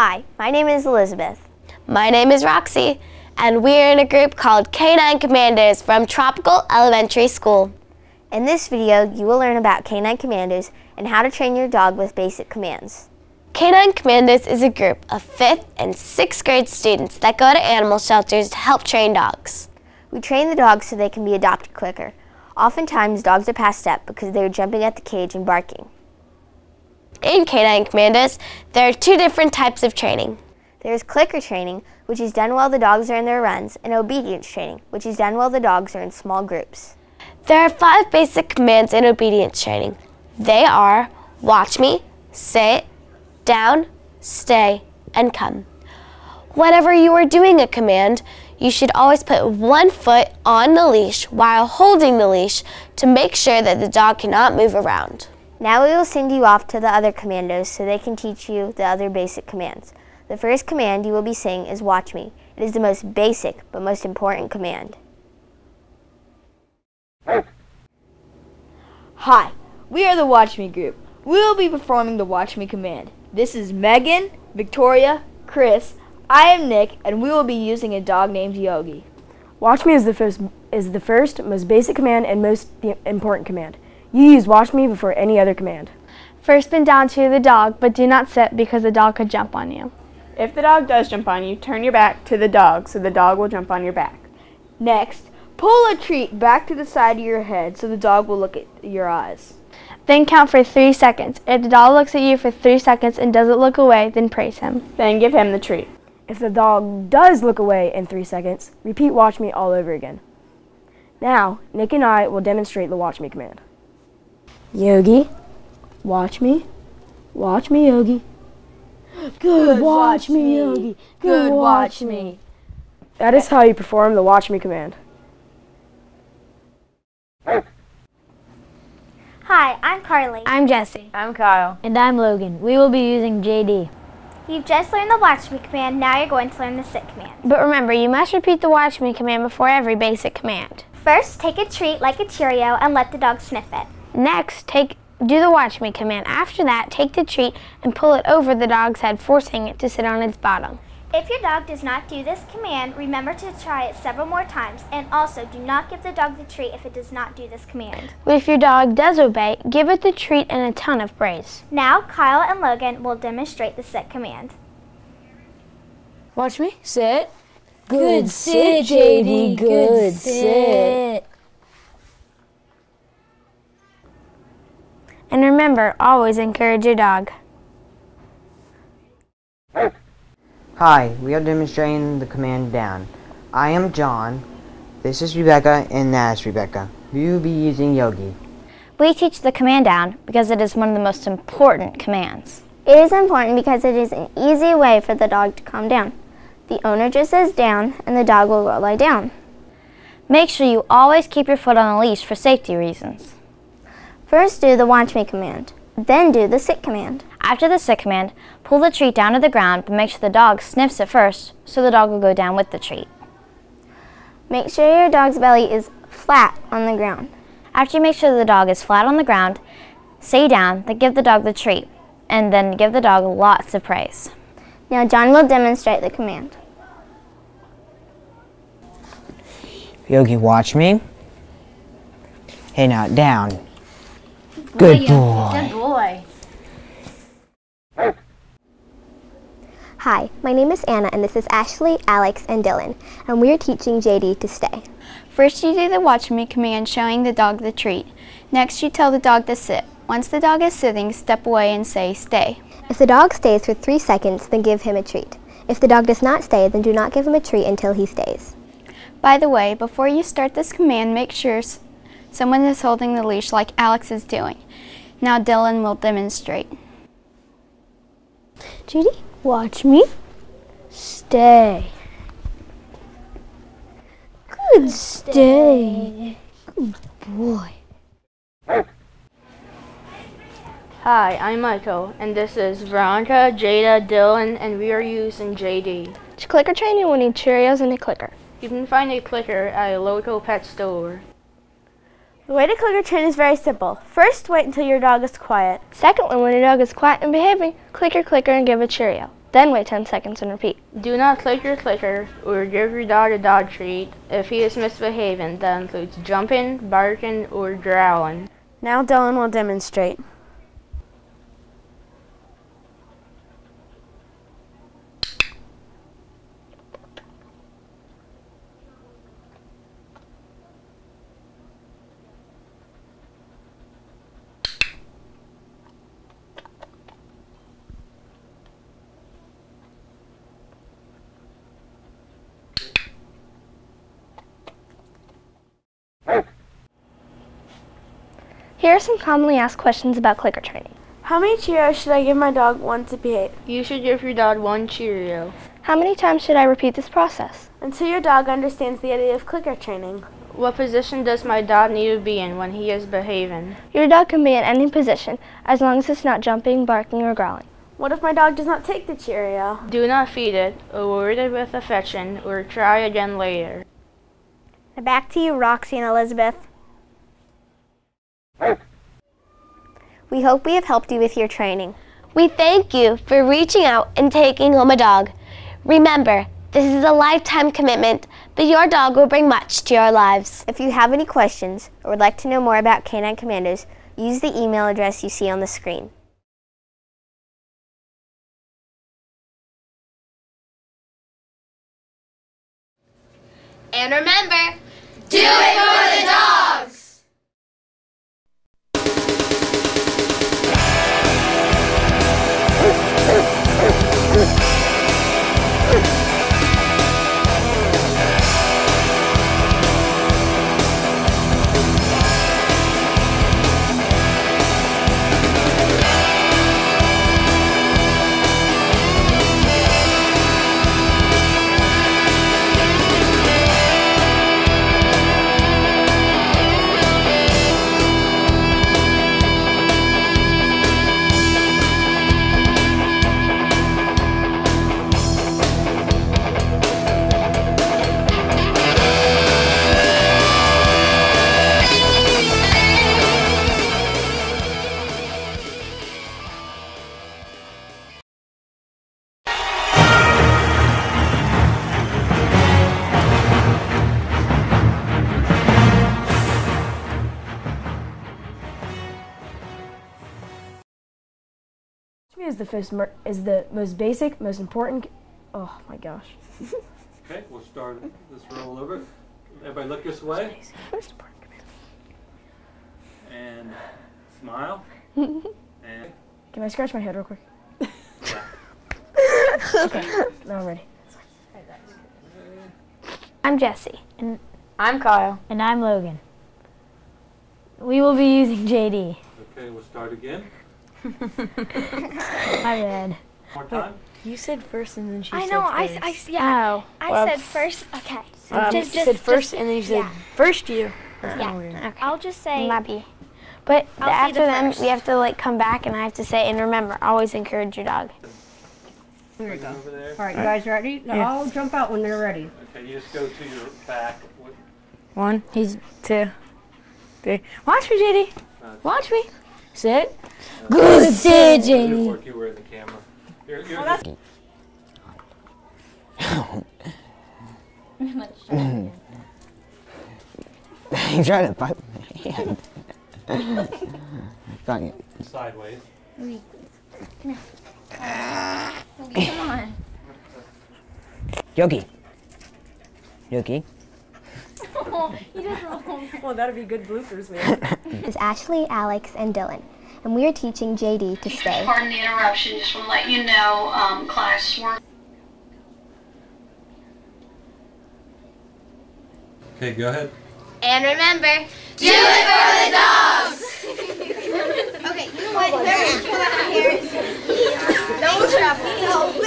Hi, my name is Elizabeth. My name is Roxy, and we're in a group called Canine Commandos from Tropical Elementary School. In this video, you will learn about Canine Commandos and how to train your dog with basic commands. Canine Commandos is a group of 5th and 6th grade students that go to animal shelters to help train dogs. We train the dogs so they can be adopted quicker. Oftentimes, dogs are passed up because they are jumping at the cage and barking. In Canine Commandos, there are 2 different types of training. There is clicker training, which is done while the dogs are in their runs, and obedience training, which is done while the dogs are in small groups. There are 5 basic commands in obedience training. They are watch me, sit, down, stay, and come. Whenever you are doing a command, you should always put one foot on the leash while holding the leash to make sure that the dog cannot move around. Now we will send you off to the other commandos so they can teach you the other basic commands. The first command you will be saying is watch me. It is the most basic but most important command. Hi, we are the Watch Me group. We will be performing the Watch Me command. This is Megan, Victoria, Chris, I am Nick, and we will be using a dog named Yogi. Watch me is the first, most basic command and most important command. You use watch me before any other command. First bend down to the dog, but do not sit because the dog could jump on you. If the dog does jump on you, turn your back to the dog so the dog will jump on your back. Next, pull a treat back to the side of your head so the dog will look at your eyes. Then count for 3 seconds. If the dog looks at you for 3 seconds and doesn't look away, then praise him. Then give him the treat. If the dog does look away in 3 seconds, repeat watch me all over again. Now, Nick and I will demonstrate the watch me command. Yogi, watch me. Watch me, Yogi. Good watch me, Yogi. Good watch me. That is how you perform the watch me command. Hi, I'm Carly. I'm Jesse. I'm Kyle. And I'm Logan. We will be using JD. You've just learned the watch me command, now you're going to learn the sit command. But remember, you must repeat the watch me command before every basic command. First, take a treat like a Cheerio and let the dog sniff it. Next, do the watch me command. After that, take the treat and pull it over the dog's head, forcing it to sit on its bottom. If your dog does not do this command, remember to try it several more times, and also do not give the dog the treat if it does not do this command. But if your dog does obey, give it the treat and a ton of praise. Now, Kyle and Logan will demonstrate the sit command. Watch me. Sit. Good sit, JD. Good sit. And remember, always encourage your dog. Hi, we are demonstrating the command down. I am John, this is Rebecca, and that is Rebecca. We will be using Yogi. We teach the command down because it is one of the most important commands. It is important because it is an easy way for the dog to calm down. The owner just says down, and the dog will lie down. Make sure you always keep your foot on the leash for safety reasons. First, do the watch me command. Then do the sit command. After the sit command, pull the treat down to the ground, but make sure the dog sniffs it first, so the dog will go down with the treat. Make sure your dog's belly is flat on the ground. After you make sure the dog is flat on the ground, say down, then give the dog the treat, and then give the dog lots of praise. Now John will demonstrate the command. Yogi, watch me. Hey, now down. Good boy. Good boy. Hi, my name is Anna, and this is Ashley, Alex, and Dylan, and we are teaching JD to stay. First, you do the watch me command, showing the dog the treat. Next, you tell the dog to sit. Once the dog is sitting, step away and say stay. If the dog stays for 3 seconds, then give him a treat. If the dog does not stay, then do not give him a treat until he stays. By the way, before you start this command, make sure someone is holding the leash like Alex is doing. Now Dylan will demonstrate. JD, watch me. Stay. Good stay. Good boy. Hi, I'm Michael, and this is Veronica, Jada, Dylan, and we are using JD. To clicker train, you will need Cheerios and a clicker. You can find a clicker at a local pet store. The way to clicker train is very simple. First, wait until your dog is quiet. Secondly, when your dog is quiet and behaving, clicker, clicker, and give a Cheerio. Then wait 10 seconds and repeat. Do not click your clicker or give your dog a dog treat if he is misbehaving. That includes jumping, barking, or growling. Now Dylan will demonstrate. Here are some commonly asked questions about clicker training. How many Cheerios should I give my dog once to behave? You should give your dog 1 Cheerio. How many times should I repeat this process? Until your dog understands the idea of clicker training. What position does my dog need to be in when he is behaving? Your dog can be in any position as long as it's not jumping, barking, or growling. What if my dog does not take the Cheerio? Do not feed it, award it with affection, or try again later. Now back to you, Roxy and Elizabeth. We hope we have helped you with your training. We thank you for reaching out and taking home a dog. Remember, this is a lifetime commitment, but your dog will bring much to your lives. If you have any questions or would like to know more about Canine Commandos, use the email address you see on the screen. And remember, do it for the dogs! Is the most basic, most important. Oh my gosh. Okay, we'll start this roll over. Everybody look this way. And smile. And Can I scratch my head real quick? Okay. Now I'm ready. I'm Jesse. And I'm Kyle. And I'm Logan. We will be using JD. okay, we'll start again. My bad. More time. You said first and then she I said know, first. I said first. Okay. You said first and then you said first you. Yeah. Okay. I'll just say. Maybe. But I'll say after the them, first. we have to like come back and I have to say, and remember, always encourage your dog. Here we go. Over there. All right, you guys ready? No, I'll jump out when they're ready. Okay, you just go to your back. 1, 2, 3. Watch me, JD. Watch me. Sit. Good sit, JD. You were in the camera. He tried to bite my hand. Got it. Sideways. Come on. Yogi. Yogi. Well, that'd be good bloopers, man. It's Ashley, Alex, and Dylan, and we are teaching JD to stay. Pardon the interruption, just want to let you know, class work. Okay, go ahead. And remember, do it for the dogs! Okay, you know what? Whoever's come out here is no trouble.